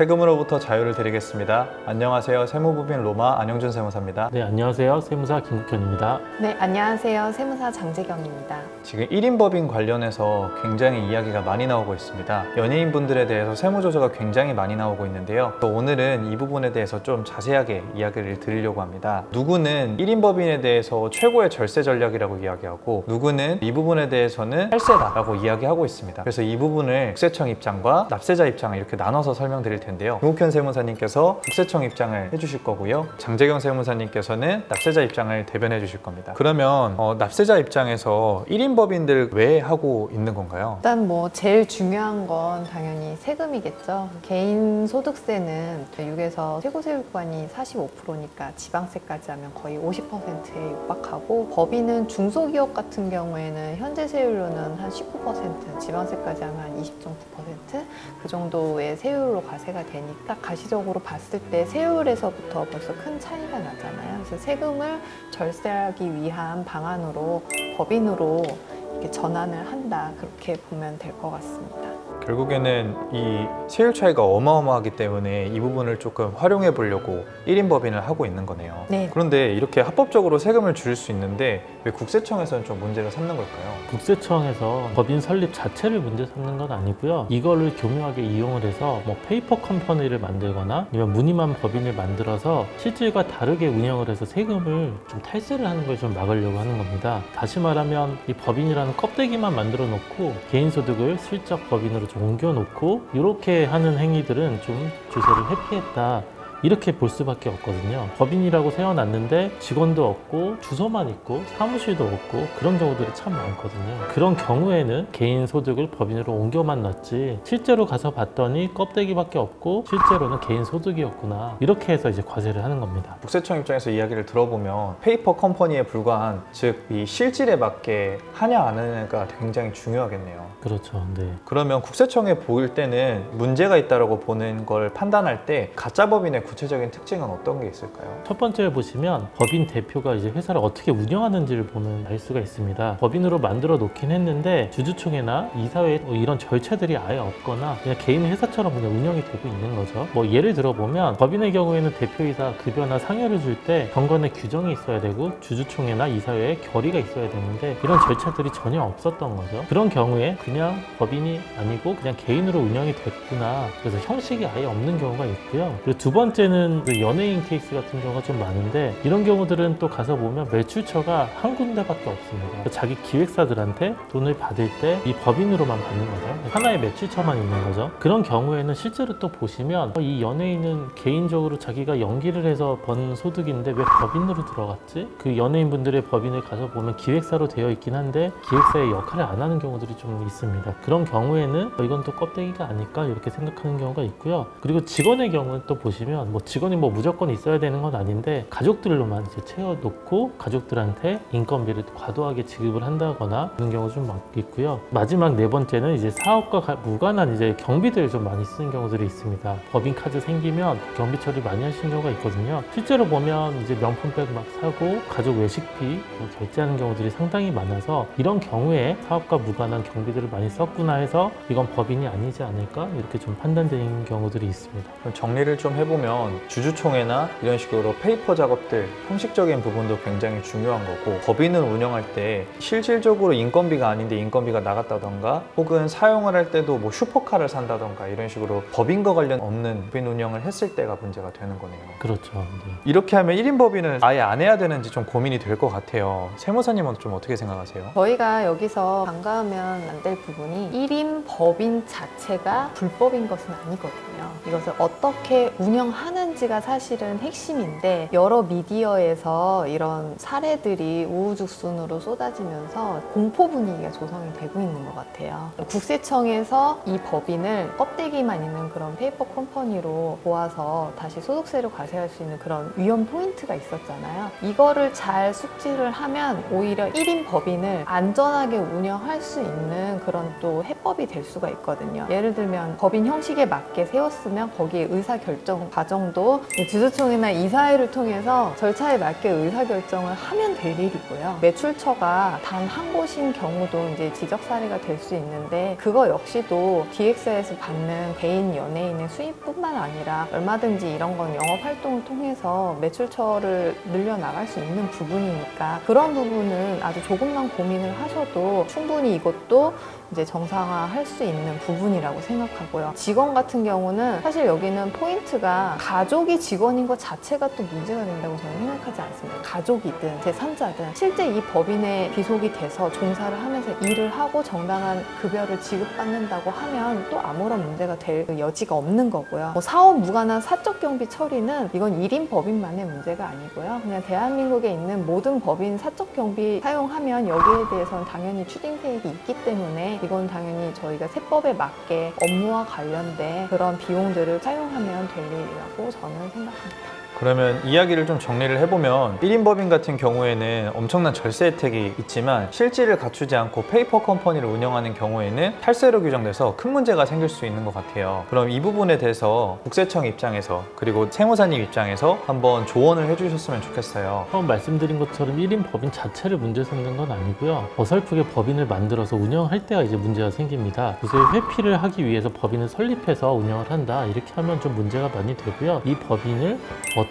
세금으로부터 자유를 드리겠습니다. 안녕하세요. 세무법인 로마 안영준 세무사입니다. 네, 안녕하세요. 세무사 김국현입니다. 네, 안녕하세요. 세무사 장재경입니다. 지금 1인법인 관련해서 굉장히 이야기가 많이 나오고 있습니다. 연예인분들에 대해서 세무조사가 굉장히 많이 나오고 있는데요. 오늘은 이 부분에 대해서 좀 자세하게 이야기를 드리려고 합니다. 누구는 1인법인에 대해서 최고의 절세 전략이라고 이야기하고, 누구는 이 부분에 대해서는 탈세다라고 이야기하고 있습니다. 그래서 이 부분을 국세청 입장과 납세자 입장을 이렇게 나눠서 설명드릴 텐데요. 김국현 세무사님께서 국세청 입장을 해주실 거고요. 장재경 세무사님께서는 납세자 입장을 대변해 주실 겁니다. 그러면 납세자 입장에서 1인법인들 왜 하고 있는 건가요? 일단 제일 중요한 건 당연히 세금이겠죠. 개인 소득세는 6에서 최고세율권이 45%니까 지방세까지 하면 거의 50%에 육박하고, 법인은 중소기업 같은 경우에는 현재 세율로는 한 19%, 지방세까지 하면 한 20.9%, 그 정도의 세율로 과세가 되니까 가시적으로 봤을 때 세율에서부터 벌써 큰 차이가 나잖아요. 그래서 세금을 절세하기 위한 방안으로 법인으로 이렇게 전환을 한다, 그렇게 보면 될 것 같습니다. 결국에는 이 세율 차이가 어마어마하기 때문에 이 부분을 조금 활용해 보려고 1인법인을 하고 있는 거네요. 네. 그런데 이렇게 합법적으로 세금을 줄일 수 있는데 왜 국세청에서는 좀 문제를 삼는 걸까요? 국세청에서 법인 설립 자체를 문제 삼는 건 아니고요. 이거를 교묘하게 이용을 해서 페이퍼 컴퍼니를 만들거나 아니면 무늬만 법인을 만들어서 실질과 다르게 운영을 해서 세금을 좀 탈세를 하는 걸 좀 막으려고 하는 겁니다. 다시 말하면 이 법인이라는 껍데기만 만들어 놓고 개인소득을 슬쩍 법인으로 좀 옮겨놓고 이렇게 하는 행위들은 좀 주세를 회피했다, 이렇게 볼 수밖에 없거든요. 법인이라고 세워놨는데 직원도 없고 주소만 있고 사무실도 없고 그런 경우들이 참 많거든요. 그런 경우에는 개인 소득을 법인으로 옮겨만 놨지 실제로 가서 봤더니 껍데기밖에 없고 실제로는 개인 소득이었구나, 이렇게 해서 이제 과세를 하는 겁니다. 국세청 입장에서 이야기를 들어보면 페이퍼 컴퍼니에 불과한, 즉 이 실질에 맞게 하냐 안 하냐가 굉장히 중요하겠네요. 그렇죠. 네. 그러면 국세청에 보일 때는 문제가 있다고 보는 걸 판단할 때 가짜 법인의 구체적인 특징은 어떤 게 있을까요? 첫 번째 보시면 법인 대표가 이제 회사를 어떻게 운영하는지를 보면 알 수가 있습니다. 법인으로 만들어 놓긴 했는데 주주총회나 이사회 이런 절차들이 아예 없거나 그냥 개인 회사처럼 그냥 운영이 되고 있는 거죠. 예를 들어보면 법인의 경우에는 대표이사 급여나 상여를 줄 때 경건에 규정이 있어야 되고 주주총회나 이사회에 결의가 있어야 되는데 이런 절차들이 전혀 없었던 거죠. 그런 경우에 그냥 법인이 아니고 그냥 개인으로 운영이 됐구나, 그래서 형식이 아예 없는 경우가 있고요. 그리고 두 번째는 연예인 케이스 같은 경우가 좀 많은데, 이런 경우들은 또 가서 보면 매출처가 한 군데밖에 없습니다. 자기 기획사들한테 돈을 받을 때 이 법인으로만 받는 거죠. 하나의 매출처만 있는 거죠. 그런 경우에는 실제로 또 보시면 이 연예인은 개인적으로 자기가 연기를 해서 번 소득인데 왜 법인으로 들어갔지? 그 연예인분들의 법인을 가서 보면 기획사로 되어 있긴 한데 기획사의 역할을 안 하는 경우들이 좀 있습니다. 그런 경우에는 이건 또 껍데기가 아닐까, 이렇게 생각하는 경우가 있고요. 그리고 직원의 경우는 또 보시면 직원이 무조건 있어야 되는 건 아닌데 가족들로만 이제 채워놓고 가족들한테 인건비를 과도하게 지급을 한다거나 그런 경우가 좀 있고요. 마지막 네 번째는 이제 사업과 무관한 이제 경비들을 좀 많이 쓰는 경우들이 있습니다. 법인 카드 생기면 경비 처리 많이 하시는 경우가 있거든요. 실제로 보면 이제 명품백 막 사고 가족 외식비 결제하는 경우들이 상당히 많아서 이런 경우에 사업과 무관한 경비들을 많이 썼구나 해서 이건 법인이 아니지 않을까, 이렇게 좀 판단되는 경우들이 있습니다. 정리를 좀 해보면 주주총회나 이런 식으로 페이퍼 작업들, 형식적인 부분도 굉장히 중요한 거고, 법인을 운영할 때 실질적으로 인건비가 아닌데 인건비가 나갔다던가 혹은 사용을 할 때도 슈퍼카를 산다던가 이런 식으로 법인과 관련 없는 법인 운영을 했을 때가 문제가 되는 거네요. 그렇죠. 네. 이렇게 하면 1인법인을 아예 안 해야 되는지 좀 고민이 될 것 같아요. 세무사님은 좀 어떻게 생각하세요? 저희가 여기서 간과하면 안 될 부분이 1인 법인 자체가 불법인 것은 아니거든요. 이것을 어떻게 운영하는지가 사실은 핵심인데, 여러 미디어에서 이런 사례들이 우후죽순으로 쏟아지면서 공포 분위기가 조성이 되고 있는 것 같아요. 국세청에서 이 법인을 껍데기만 있는 그런 페이퍼 컴퍼니로 모아서 다시 소득세를 과세할 수 있는 그런 위험 포인트가 있었잖아요. 이거를 잘 숙지를 하면 오히려 1인 법인을 안전하게 운영할 수 있는 그런 또 세법이 될 수가 있거든요. 예를 들면 법인 형식에 맞게 세웠으면 거기에 의사결정 과정도 주주총회나 이사회를 통해서 절차에 맞게 의사결정을 하면 될 일이고요. 매출처가 단 한 곳인 경우도 이제 지적 사례가 될 수 있는데 그거 역시도 기획사에서 받는 개인 연예인의 수입뿐만 아니라 얼마든지 이런 건 영업 활동을 통해서 매출처를 늘려나갈 수 있는 부분이니까 그런 부분은 아주 조금만 고민을 하셔도 충분히 이것도 이제 정상화할 수 있는 부분이라고 생각하고요. 직원 같은 경우는 사실 여기는 포인트가 가족이 직원인 것 자체가 또 문제가 된다고 저는 생각하지 않습니다. 가족이든 제3자든 실제 이 법인에 귀속이 돼서 종사를 하면서 일을 하고 정당한 급여를 지급받는다고 하면 또 아무런 문제가 될 여지가 없는 거고요. 뭐 사업 무관한 사적 경비 처리는 이건 1인 법인만의 문제가 아니고요. 그냥 대한민국에 있는 모든 법인 사적 경비 사용하면 여기에 대해서는 당연히 추징세액이 있기 때문에 이건 당연히 저희가 세법에 맞게 업무와 관련된 그런 비용들을 사용하면 될 일이라고 저는 생각합니다. 그러면 이야기를 좀 정리를 해보면 1인 법인 같은 경우에는 엄청난 절세 혜택이 있지만 실질을 갖추지 않고 페이퍼 컴퍼니를 운영하는 경우에는 탈세로 규정돼서 큰 문제가 생길 수 있는 것 같아요. 그럼 이 부분에 대해서 국세청 입장에서 그리고 세무사님 입장에서 한번 조언을 해주셨으면 좋겠어요. 처음 말씀드린 것처럼 1인 법인 자체를 문제 삼는 건 아니고요. 어설프게 법인을 만들어서 운영할 때가 이제 문제가 생깁니다. 요새 회피를 하기 위해서 법인을 설립해서 운영을 한다 이렇게 하면 좀 문제가 많이 되고요. 이 법인을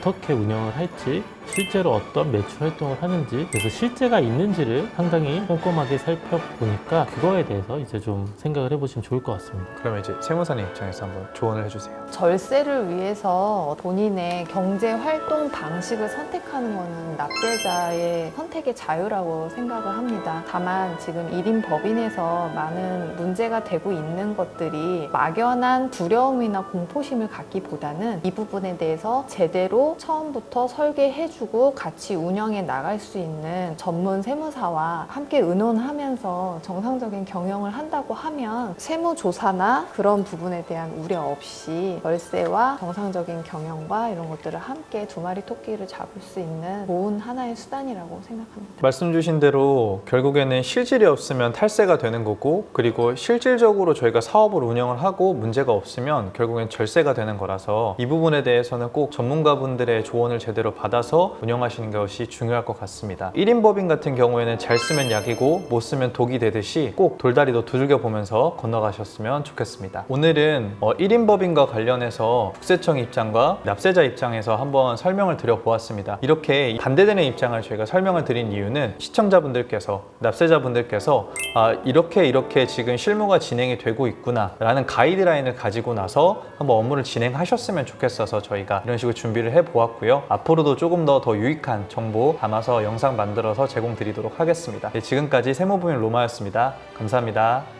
어떻게 운영을 할지 실제로 어떤 매출 활동을 하는지 그래서 실제가 있는지를 상당히 꼼꼼하게 살펴보니까 그거에 대해서 이제 좀 생각을 해보시면 좋을 것 같습니다. 그러면 이제 세무사님 입장에서 한번 조언을 해주세요. 절세를 위해서 본인의 경제 활동 방식을 선택하는 것은 납세자의 선택의 자유라고 생각을 합니다. 다만 지금 1인 법인에서 많은 문제가 되고 있는 것들이 막연한 두려움이나 공포심을 갖기보다는 이 부분에 대해서 제대로 처음부터 설계해주고 같이 운영해 나갈 수 있는 전문 세무사와 함께 의논하면서 정상적인 경영을 한다고 하면 세무조사나 그런 부분에 대한 우려 없이 월세와 정상적인 경영과 이런 것들을 함께 두 마리 토끼를 잡을 수 있는 좋은 하나의 수단이라고 생각합니다. 말씀 주신 대로 결국에는 실질이 없으면 탈세가 되는 거고 그리고 실질적으로 저희가 사업을 운영을 하고 문제가 없으면 결국엔 절세가 되는 거라서 이 부분에 대해서는 꼭 전문가분들의 조언을 제대로 받아서 운영하시는 것이 중요할 것 같습니다. 1인 법인 같은 경우에는 잘 쓰면 약이고 못 쓰면 독이 되듯이 꼭 돌다리도 두들겨 보면서 건너가셨으면 좋겠습니다. 오늘은 1인 법인과 관련해서 국세청 입장과 납세자 입장에서 한번 설명을 드려보았습니다. 이렇게 반대되는 입장을 저희가 설명을 드린 이유는 시청자분들께서 납세자분들께서 이렇게 지금 실무가 진행이 되고 있구나 라는 가이드라인을 가지고 나서 한번 업무를 진행하셨으면 좋겠어서 저희가 이런 식으로 준비를 해보았고요. 앞으로도 조금 더 유익한 정보 담아서 영상 만들어서 제공드리도록 하겠습니다. 지금까지 세무부인 로마였습니다. 감사합니다.